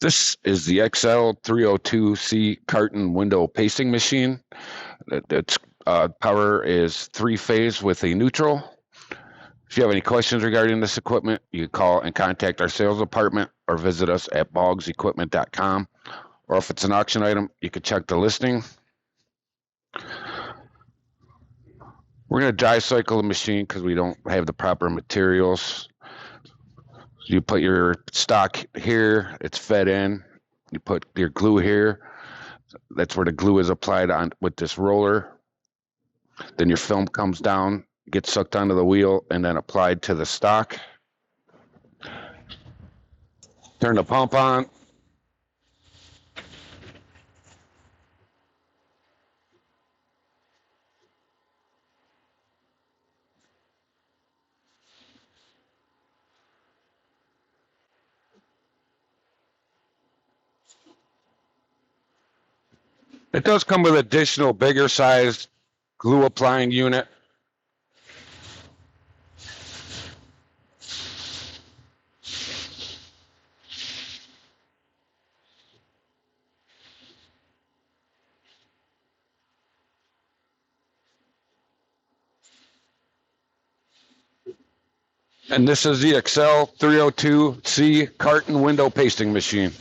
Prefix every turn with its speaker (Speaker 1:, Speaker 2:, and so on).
Speaker 1: This is the XL302C Carton window pasting machine. Its power is three-phase with a neutral. If you have any questions regarding this equipment, you can call and contact our sales department or visit us at boggsequipment.com. Or if it's an auction item, you can check the listing. We're going to dry cycle the machine because we don't have the proper materials. You put your stock here, it's fed in. You put your glue here. That's where the glue is applied on with this roller. Then your film comes down, gets sucked onto the wheel, and then applied to the stock. Turn the pump on. It does come with additional bigger sized glue applying unit. And this is the XL302C Carton window pasting machine.